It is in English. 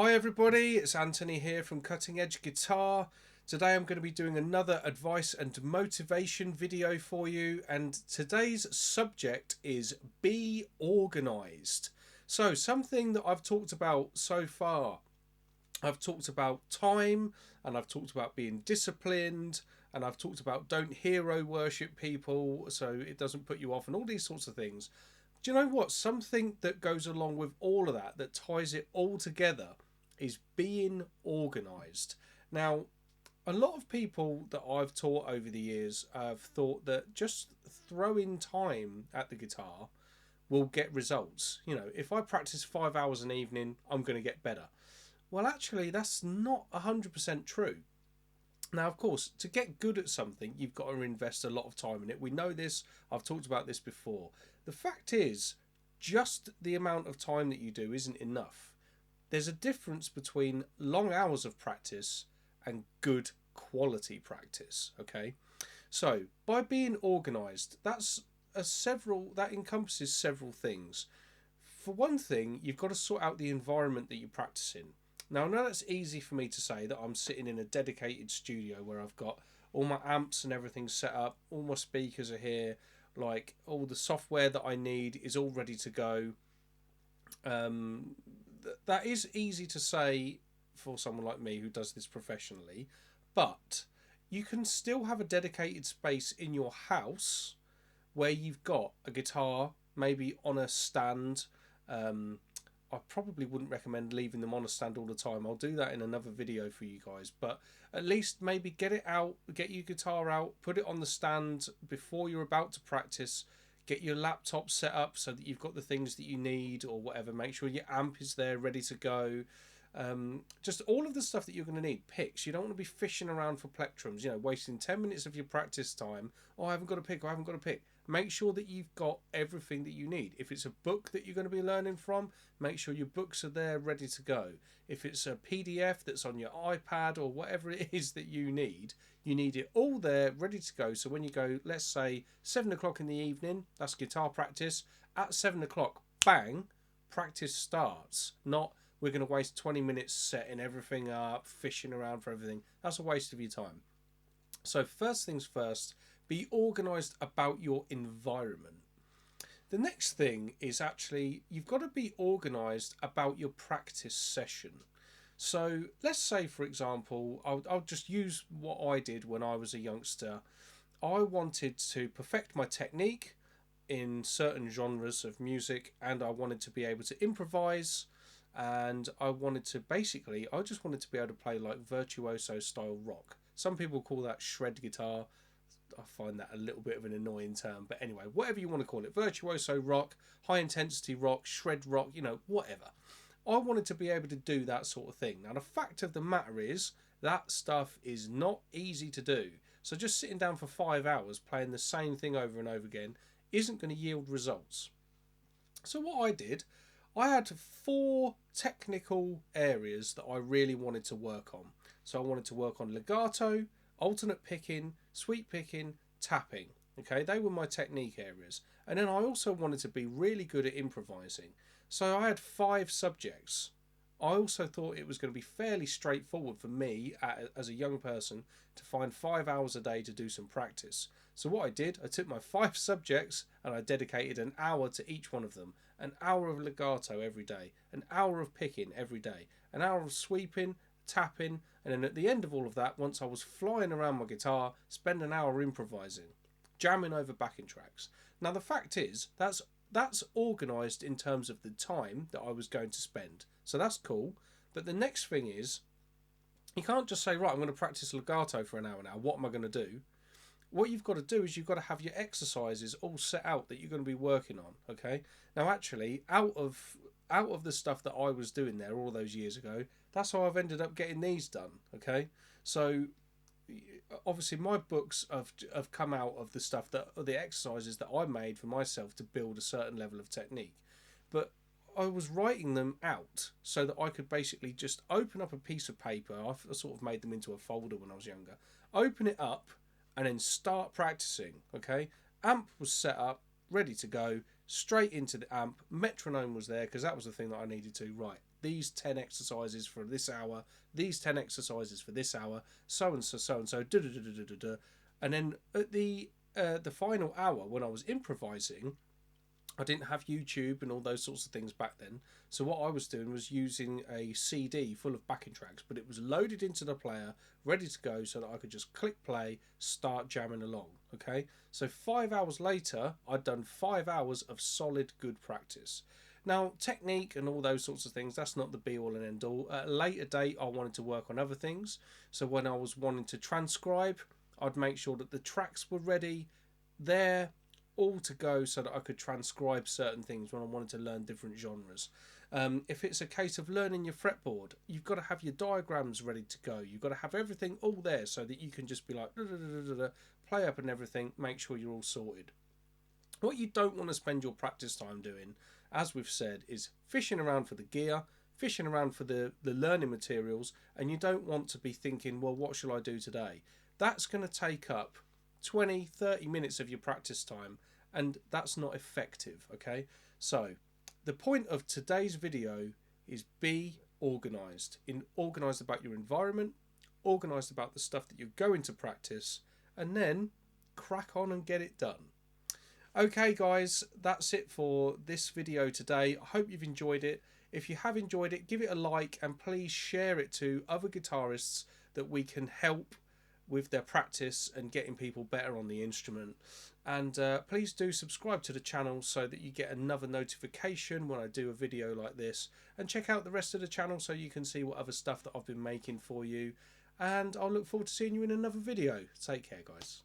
Hi everybody, it's Anthony here from Cutting Edge Guitar. Today I'm going to be doing another advice and motivation video for you, and today's subject is be organised. So something that I've talked about so far, I've talked about time, and I've talked about being disciplined, and I've talked about don't hero worship people so it doesn't put you off, and all these sorts of things. Do you know what? Something that goes along with all of that, that ties it all together, is being organised. Now, a lot of people that I've taught over the years have thought that just throwing time at the guitar will get results. You know, if I practice 5 hours an evening, I'm going to get better. Well, actually, that's not 100% true. Now, of course, to get good at something, you've got to invest a lot of time in it. We know this, I've talked about this before. The fact is, just the amount of time that you do isn't enough. There's a difference between long hours of practice and good quality practice, okay? So, by being organized, that encompasses several things. For one thing, you've got to sort out the environment that you practice in. Now, I know that's easy for me to say, that I'm sitting in a dedicated studio where I've got all my amps and everything set up, all my speakers are here, like all the software that I need is all ready to go. Um, that is easy to say for someone like me who does this professionally, but you can still have a dedicated space in your house where you've got a guitar, maybe on a stand. Um, I probably wouldn't recommend leaving them on a stand all the time. I'll do that in another video for you guys. But at least maybe get it out, get your guitar out, put it on the stand before you're about to practice. Get your laptop set up so that you've got the things that you need or whatever. Make sure your amp is there ready to go. Just all of the stuff that you're going to need. Picks. You don't want to be fishing around for plectrums, wasting 10 minutes of your practice time. Oh, I haven't got a pick. I haven't got a pick. Make sure that you've got everything that you need. If it's a book that you're going to be learning from, make sure your books are there ready to go. If it's a PDF that's on your iPad or whatever it is that you need it all there ready to go. So when you go, let's say 7 o'clock in the evening, that's guitar practice. At 7 o'clock, bang, practice starts. Not we're going to waste 20 minutes setting everything up, fishing around for everything. That's a waste of your time. So first things first, be organised about your environment. The next thing is actually you've got to be organised about your practice session. So let's say, for example, I'll just use what I did when I was a youngster. I wanted to perfect my technique in certain genres of music, and I wanted to be able to improvise, and I just wanted to be able to play like virtuoso style rock. Some people call that shred guitar. I find that a little bit of an annoying term, but anyway, whatever you want to call it, virtuoso rock, high intensity rock, shred rock, whatever. I wanted to be able to do that sort of thing. Now, the fact of the matter is that stuff is not easy to do. So just sitting down for 5 hours playing the same thing over and over again isn't going to yield results. So what I did, I had 4 technical areas that I really wanted to work on. So I wanted to work on legato, alternate picking, sweep picking, tapping. Okay, they were my technique areas. And then I also wanted to be really good at improvising. So I had 5 subjects. I also thought it was going to be fairly straightforward for me as a young person to find 5 hours a day to do some practice. So what I did, I took my 5 subjects and I dedicated an hour to each one of them. An hour of legato every day, an hour of picking every day, an hour of sweeping, tapping, and then at the end of all of that, once I was flying around my guitar, spend an hour improvising, jamming over backing tracks. Now the fact is, that's organised in terms of the time that I was going to spend. So that's cool. But the next thing is, you can't just say, right, I'm going to practice legato for an hour now. What am I going to do? What you've got to do is you've got to have your exercises all set out that you're going to be working on. Okay. Now, actually, out of the stuff that I was doing there all those years ago, that's how I've ended up getting these done. Okay. So obviously my books have come out of the stuff the exercises that I made for myself to build a certain level of technique, but I was writing them out so that I could basically just open up a piece of paper. I sort of made them into a folder when I was younger, open it up and then start practicing. Okay, amp was set up, ready to go, straight into the amp. Metronome was there because that was the thing that I needed to write. These 10 exercises for this hour, these 10 exercises for this hour, so and so, so and so, and then at the final hour when I was improvising, I didn't have YouTube and all those sorts of things back then. So what I was doing was using a CD full of backing tracks, but it was loaded into the player, ready to go, so that I could just click play, start jamming along. Okay, so 5 hours later, I'd done 5 hours of solid good practice. Now, technique and all those sorts of things, that's not the be all and end all. At a later date, I wanted to work on other things. So when I was wanting to transcribe, I'd make sure that the tracks were ready there, all to go, so that I could transcribe certain things when I wanted to learn different genres. If it's a case of learning your fretboard, you've got to have your diagrams ready to go. You've got to have everything all there so that you can just be like, play up and everything, make sure you're all sorted. What you don't want to spend your practice time doing, as we've said, is fishing around for the gear, fishing around for the learning materials, and you don't want to be thinking, well, what shall I do today? That's going to take up 20-30 minutes of your practice time, and that's not effective. Okay, so the point of today's video is be organized about your environment, organized about the stuff that you're going to practice, and then crack on and get it done. Okay guys, that's it for this video today. I hope you've enjoyed it. If you have enjoyed it, give it a like, and please share it to other guitarists that we can help with their practice and getting people better on the instrument. And please do subscribe to the channel so that you get another notification when I do a video like this, and check out the rest of the channel so you can see what other stuff that I've been making for you. And I'll look forward to seeing you in another video. Take care guys.